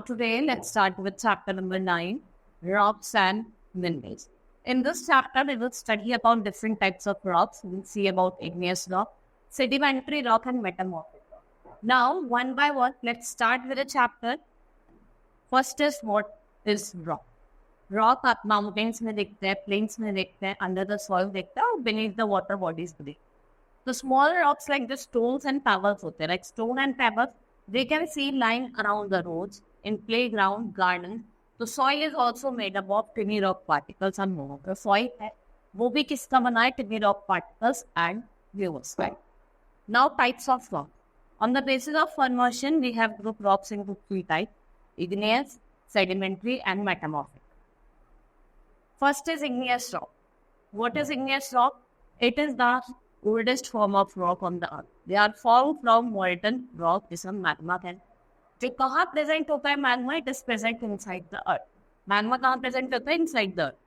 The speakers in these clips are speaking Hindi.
today let's start with chapter number 9, rocks and minerals. In this chapter, we will study about different types of rocks. We'll see about igneous rock, sedimentary rock, and metamorphic rock. Now, one by one, let's start with the chapter. First is what is rock. Rock आप माउंटेन्स में देखते हैं, प्लेन्स में देखते हैं, अंडर द सॉइल देखते हैं और beneath the water bodies भी देखते हैं. So small rocks like the stones and pebbles होते हैं, like stone and pebbles, they can see lying around the roads, in playground, gardens. The soil is also made up of tiny rock particles and more. The soil है वो भी किसका बना है? Tiny rock particles and views. Right? Now types of rock. On the basis of formation, we have grouped rocks into three types: igneous, sedimentary, and metamorphic. First is igneous rock. What is igneous rock? It is the oldest form of rock on the earth. They are formed from molten rock, जिसे हम magma कहते हैं. जो कहाँ present होता है magma? It is present inside the earth. Magma कहाँ present होता है? Inside the earth.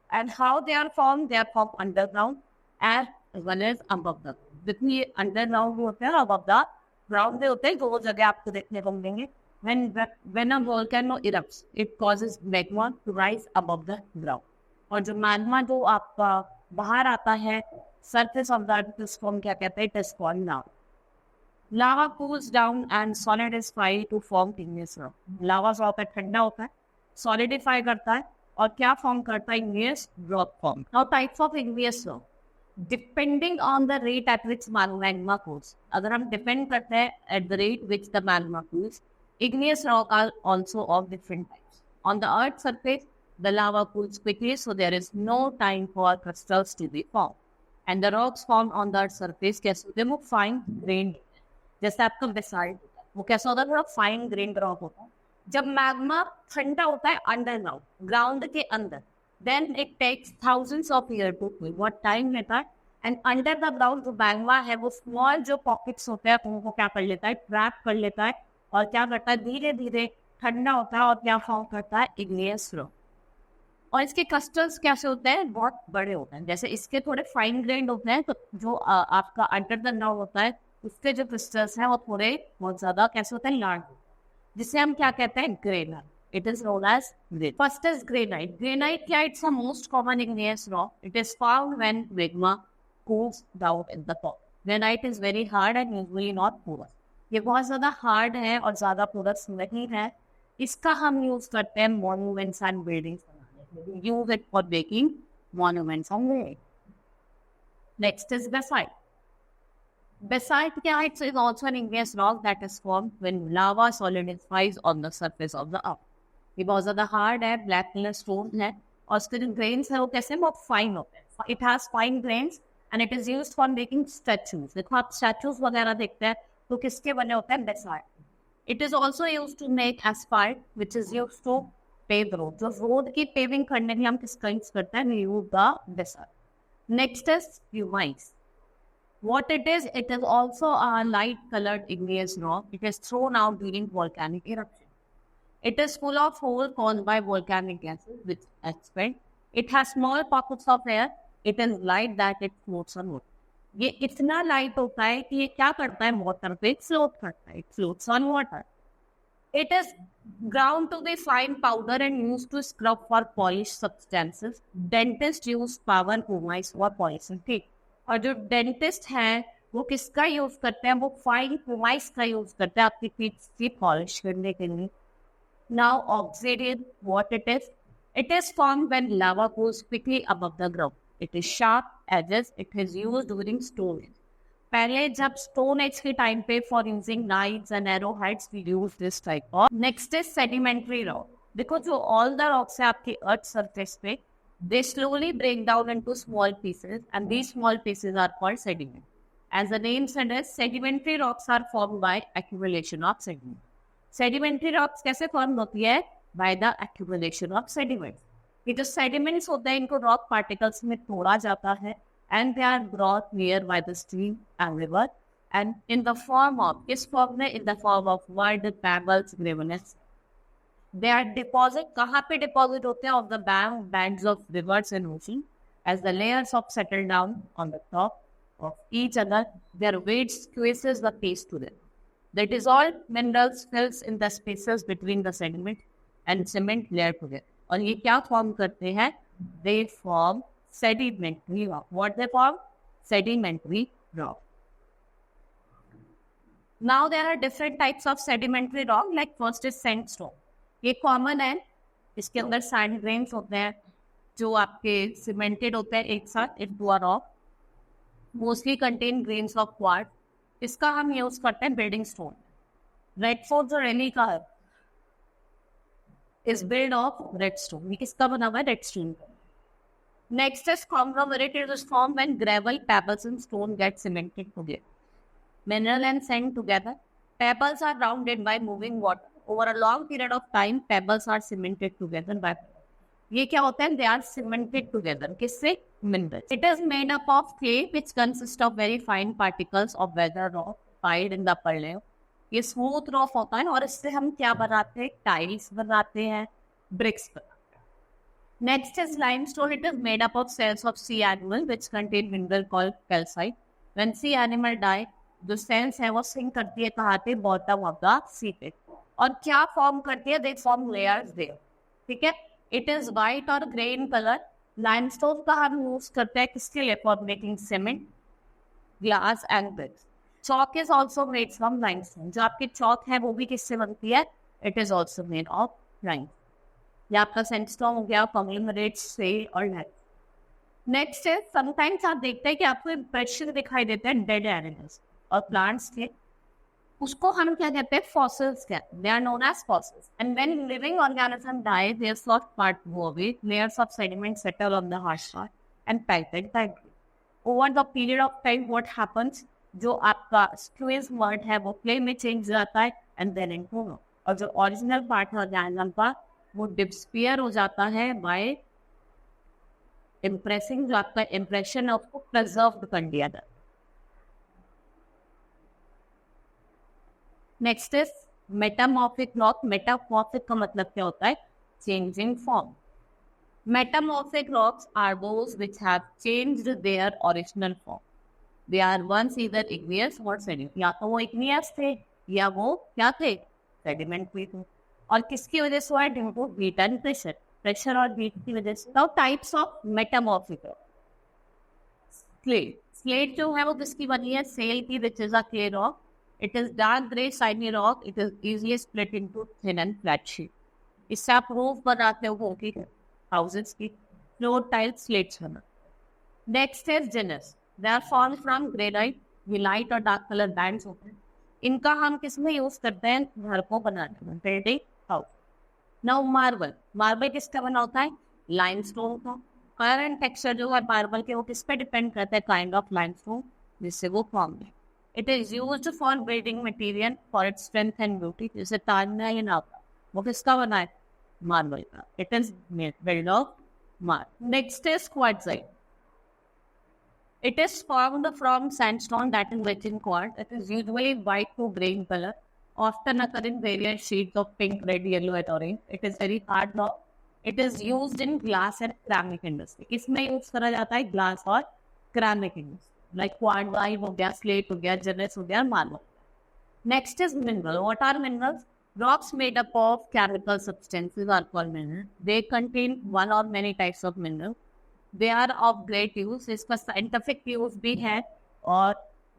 And how they are formed? They are formed underground as well as above the ground. जितनी underground होते हैं above the ground में होते हैं, वो जगह आपको देखने को मिलेंगे. When a volcano erupts, it causes magma to rise above the ground. और जो मैग्मा जो आपका बाहर आता है सरफेस ऑफ द अर्थ, इसको हम क्या कहते हैं? It is called lava. Lava cools down and solidify to form igneous rock. Lava जो होता है ठंडा होता है, सॉलिडिफाई करता है और क्या फॉर्म करता है? igneous rock form. Now types of igneous rock. Depending on the rate at which magma cools, अगर हम डिपेंड करते हैं at the rate which the magma cools, igneous rock are also of different types. On the earth's surface, the lava cools quickly, so there is no time for crystals to be formed. And the rocks formed on the earth's surface कैसे होते हैं? वो फाइन ग्रेन्ड, जैसे आपका बेसाल्ट, वो कैसा होता है? थोड़ा फाइन ग्रेन्ड रॉक होता है. जब मैग्मा ठंडा होता है अंडरग्राउंड, ग्राउंड के अंदर, then it takes thousands of years to cool. बहुत टाइम लेता है. एंड अंडर द ग्राउंड जो मैग्मा है वो स्मॉल जो पॉकेट्स होते हैं उनको क्या कर लेता है? ट्रैप कर लेता है और क्या करता है? धीरे धीरे ठंडा होता है और क्या फॉर्म करता है? igneous rock. और इसके क्रिस्टल्स कैसे होते हैं? बहुत बड़े होते हैं. जैसे इसके थोड़े फाइन ग्रेन्ड होते हैं, तो जो आपका अंडर द ग्राउंड होता है उसके जो क्रिस्टल्स हैं वो थोड़े बहुत ज्यादा कैसे होते हैं? लार्ज, जिसे हम क्या कहते हैं? Granite. It is known as granite. First is granite. Granite क्या? It's the most common igneous rock. It is found when magma cools down in the top. Granite is very hard and usually not porous. ये बहुत ज्यादा हार्ड है और ज्यादा पोरस नहीं है. इसका हम यूज करते हैं monuments and buildings. Use it for making monuments and buildings. Next is basalt. Basalt is also an igneous rock that is formed when lava solidifies on the surface of the earth. ये बहुत ज़्यादा hard है, black color stone है और उसके जो grains है वो कैसे? बहुत fine होते हैं. It has fine grains and it is used for making statues. देखो आप statues वगैरह देखते हैं तो किसके बने होते हैं? basalt. It is also used to make asphalt, which is used to pave road. जो रोड की पेविंग करने के लिए हम किसका यूज करते हैं? We use the basalt. Next is pumice. What it is? It is also a light-colored igneous rock. It is thrown out during volcanic eruption. It is full of holes caused by volcanic gases, which expand. It has small pockets of air. It is light that it floats on water. ये इतना लाइट होता है कि ये क्या करता है? वाटर पे फ्लोट करता है. It floats on water. It is ground to be fine powder and used to scrub for polished substances. Dentists use power pumice for polishing teeth. और जो डेंटिस्ट हैं वो किसका यूज करते हैं? वो फाइन पुमाइस का यूज करते हैं आपकी टीथ की पॉलिश करने के लिए. Now obsidian, what it is? It is formed when lava cools quickly above the ground. It is sharp edges. It is used during stone age. पहले जब स्टोन एज के टाइम पे for using knives and arrow heads we use this type of. Next is sedimentary rock. देखो जो ऑल द रॉक्स है आपके अर्थ सरफेस पे, they slowly break down into small pieces and these small pieces are called sediment. As the name suggest, sedimentary rocks are formed by accumulation of sediment. Sedimentary rocks कैसे फॉर्म होती है? By the accumulation of sediment. ये जो सेडिमेंट्स होते हैं इनको रॉक पार्टिकल्स में तोड़ा जाता है and they are brought near by the stream and river, and in the form of mud, pebbles, gravels. They are deposit. कहाँ पे deposit होते हैं? Of the bands of rivers and ocean. As the layers of settle down on the top of each other, their weight squeezes the face to them. The dissolved minerals fills in the spaces between the sediment and cement layer together. और ये क्या फॉर्म करते हैं? They form sedimentary rock. What they form? Sedimentary rock. Now there are different types of sedimentary rock. Like first is sandstone. ये common है. इसके अंदर sand grains होते हैं जो आपके cemented होते हैं एक साथ into a rock. Mostly contain grains of quartz. इसका हम यूज करते हैं बिल्डिंग स्टोन. रेड फोर्ट जो रैली का है is build of red stone. ये किसका बना हुआ है? रेड स्टोन का. Next is conglomerate. It is formed when gravel, pebbles and stone get cemented together. Mineral and sand together. Pebbles are rounded by moving water. Over a long period of time, pebbles are cemented together by. ये क्या होता है? They are cemented together. किससे? Minerals. It is made up of clay which consists of very fine particles of weathered rock piled in the upper layer. ये स्मूथ रॉक होता है और इससे हम क्या बनाते हैं? टाइल्स बनाते हैं, ब्रिक्स बनाते हैं. Next is limestone. It is made up of cells of sea animal which contain mineral called calcite. When sea animal die, जो सेल्स है वो सिंक करती है कहाँ पे? बॉटम ऑफ द सी पे. और क्या फॉर्म करती है? They form layers there. ठीक है. इट इज वाइट और ग्रे इन कलर. लाइमस्टोन का हम यूज करते हैं किसके लिए? For making cement, glass and bricks. Chalk is also made from limestone. जो आपकी चौक है वो भी किससे बनती है? It is also made of lime. ये आपका सैंडस्टोन हो गया, कॉन्ग्लोमरेट से और लाइम. नेक्स्ट इज समटाइम्स आप देखते हैं कि आपको इंप्रेशन दिखाई देते हैं डेड एनिमल्स और प्लांट्स के. उसको हम क्या कहते हैं? फॉसिल्स कहते हैं. They are known as fossils. And when living organism die, their soft part go away, layers of sediment settle on the hard part and packed tightly. Over the period of time what happens? जो आपका स्क्वीज वर्ड है वो क्ले में चेंज जाता है एंड देन इनटू नो. और जो ओरिजिनल पार्ट है ऑर्गेनिज्म का वो डिस्पियर हो जाता है बाय इम्प्रेसिंग. जो आपका इम्प्रेशन है उसको प्रिजर्व कर दिया जाता है. Next is metamorphic rock. Metamorphic का मतलब क्या होता है? Changing form. Metamorphic rocks are those which have changed their original form. They are once either igneous or sediment. या तो वो igneous थे या वो क्या थे? Sedimentary थे. और किसकी वजह से हुआ? Due to heat and pressure. Pressure और हीट की वजह से. Now types of metamorphic rock. Slate. Slate जो है वो किसकी बनी है? सेल की, which is a clay rock. It is dark grey shiny rock. It is easily split into thin and flat sheet. इससे आप रूफ बनाते हो की हाउसेस की. फ्लोर टाइल्स स्लेट्स बना. Next is gneiss. They are formed from granite. ये लाइट और डार्क कलर बैंड्स होते हैं. इनका हम किस में यूज करते हैं? घर को बनाने में, building house. Now marble. Marble किसका बना होता है? लाइमस्टोन का. कलर एंड टेक्सचर जो है मार्बल के वो किस पे डिपेंड करता है? काइंड ऑफ लाइमस्टोन जिससे वो फॉर्म है. It is used for building material for its strength and beauty. जैसे ताजमहल या नापा वो किसका बना है? मार्बल का. It is build of marble. Next is quartzite. It is formed from sandstone that is rich in quartz. It is usually white to grey in color, often occur in various shades of pink, red, yellow, and orange. It is very hard rock. It is used in glass and ceramic industry. इसमें यूज करा जाता है ग्लास और ceramic industry. Like quartzite हो गया, slate हो गया, gneis हो गया, marble. Next is mineral. What are minerals? Rocks made up of chemical substances are called mineral. They contain one or many types of mineral. They are of great use. इसका साइंटिफिक यूज भी है और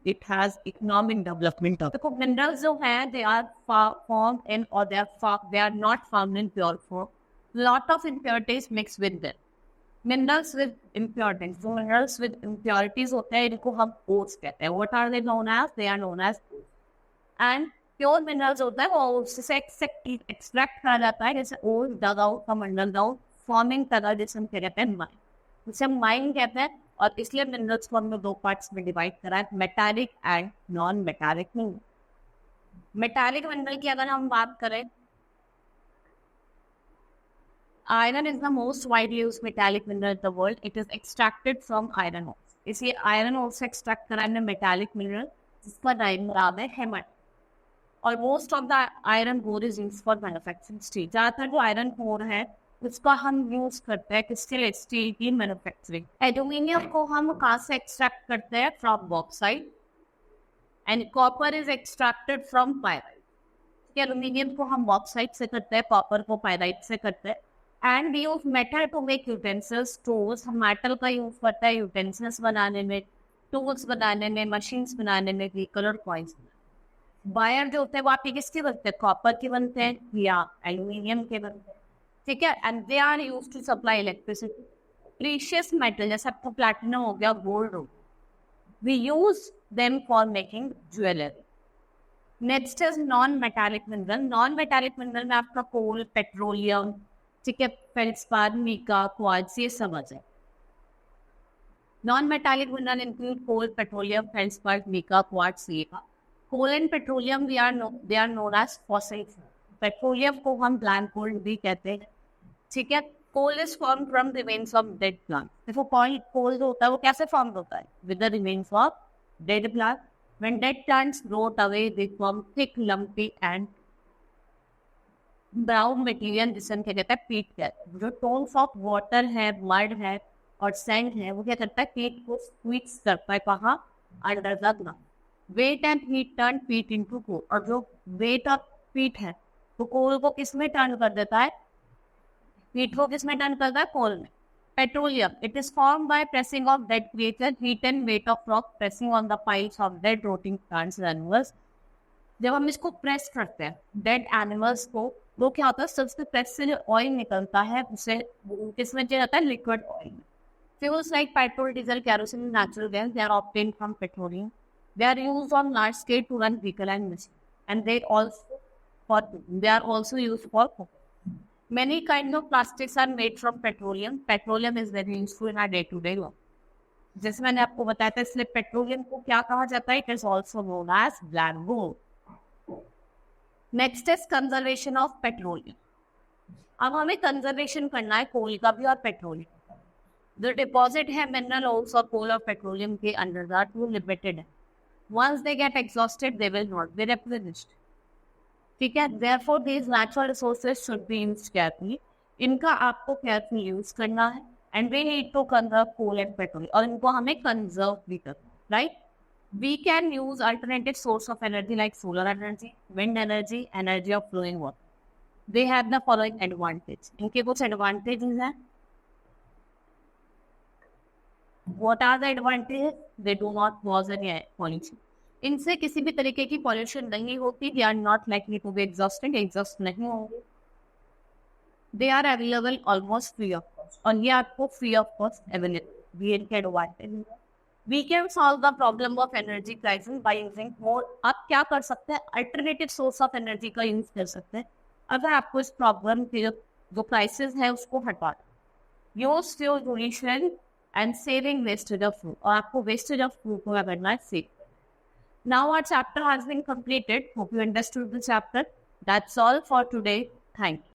it has economic development. देखो minerals जो हैं they are formed in or they are not found in pure form. Lot of impurities mixed with them. Minerals with impurities. जो minerals with impurities होते हैं इनको हम ores कहते हैं. What are they known as? They are known as ores. And pure minerals होता है वो उससे extract करा जाता है. जैसे ores dug out from underground forming तरह जैसे हम क्या कहते हैं mine. इसे माइन कहते हैं. और इसलिए मिनरल्स को हमने दो पार्ट्स में डिवाइड करा है, metallic and non metallic mineral. Metallic mineral की अगर हम बात करें, iron is the most widely used metallic mineral in the world. It is extracted from iron ore. इसलिए आयरन ओर से एक्सट्रैक्ट करा है मेटालिक मिनरल जिसका नाम है हेमाटाइट. और most of the iron ore is used for manufacturing steel. ज़्यादातर जो आयरन ओर है उसका हम यूज करते हैं किसके लिए? स्टील की मैन्युफैक्चरिंग. एल्यूमिनियम को हम कहाँ से एक्सट्रैक्ट करते हैं? From bauxite. And copper is extracted from pyrite. Aluminium को हम बॉक्साइट से करते हैं, कॉपर को पायराइट से करते हैं। And we use metal to make utensils, tools. हम मेटल का यूज करते हैं यूटेंसिल्स बनाने में, टूल्स बनाने में, मशीन्स बनाने में, व्हीकल और कॉइन्स। वायर जो होते हैं वो आपके किसके बनते हैं? कॉपर के बनते हैं या एल्यूमिनियम के बनते हैं, ठीक है। And they are use to supply electricity. Precious metal जैसे आपका प्लैटिनम हो गया, गोल्ड हो, we use them for making jewellery. Next is non metallic mineral. Non metallic mineral में आपका कोल, पेट्रोलियम, ठीक है, फेल्सपार, मीका, क्वार्ट्ज, ये समझ है। Non metallic mineral include coal, petroleum, feldspar, mica, quartz, ये का। Coal and petroleum they are known as fossil. Petroleum को हम ब्लैक गोल्ड भी कहते हैं, ठीक है। Coal is form from remains of dead plant. देखो कोल जो होता है वो कैसे फॉर्म होता है? With the remains of dead plant. When dead plants rot away, they form thick, lumpy and brown material जिसे क्या कहता है? पीट कहते हैं। जो टोन्स ऑफ वाटर है, मड है और सैंड है, वो क्या करता है? पीट को स्क्वीज करता है। कहाँ? Under the ground. Weight and heat turn peat into coal. और जो वेट ऑफ पीट है तो कोल को किस में टर्न कर देता है? पीट को किस में टर्न करता है? कोल में। Petroleum. It is formed by pressing of dead creatures, heat and weight of rock pressing on the piles of dead rotting plants and animals. जब हम इसको प्रेस करते हैं डेड एनिमल्स को, वो क्या होता है? सबसे प्रेस से जो ऑयल निकलता है उसे किसमें चला जाता है? लिक्विड ऑयल में। Fuels like petrol, diesel, kerosene, natural gas, they are obtained from petroleum. They are used on large scale to run vehicle and machine and they are also used for cooking. Many kinds of plastics are made from petroleum. Petroleum is very useful in our day-to-day life. जैसे मैंने आपको बताया था, इसलिए पेट्रोलियम को क्या कहा जाता है? It is also known as black gold. Next is conservation of petroleum. अब हमें कंजर्वेशन करना है कोल का भी और पेट्रोलियम। जो डिपॉजिट है मिनरल ऑल्स और कोल और पेट्रोलियम के अंडर दैट वो लिमिटेड है। Once they get exhausted, they will not be replenished. ठीक है। Therefore, these natural resources should be used carefully. इनका आपको केयरफुल यूज करना है and we need to conserve coal and petrol, और इनको हमें कंजर्व भी करना है, right. We can use alternative source of energy like solar energy, wind energy, energy of flowing water. They have the following advantage. इनके कुछ एडवांटेजेस हैं। What are the advantages? They do not cause any air pollution. इनसे किसी भी तरीके की पॉल्यूशन नहीं होती। They are not likely to be exhausted, exhaust नहीं होंगे। They are available almost free of cost, और ये आपको फ्री ऑफ कॉस्ट अवेलेबल भी इनके advantage. We can solve the problem of energy crisis by using more. आप क्या कर सकते हैं? अल्टरनेटिव सोर्स ऑफ एनर्जी का यूज कर सकते हैं अगर आपको इस प्रॉब्लम की जो क्राइसिस है उसको हटा। Use fuel solution and saving wastage of food, और आपको वेस्टेज ऑफ फूड को क्या करना है? Save. Now our chapter has been completed. Hope you understood the chapter. That's all for today. Thank you.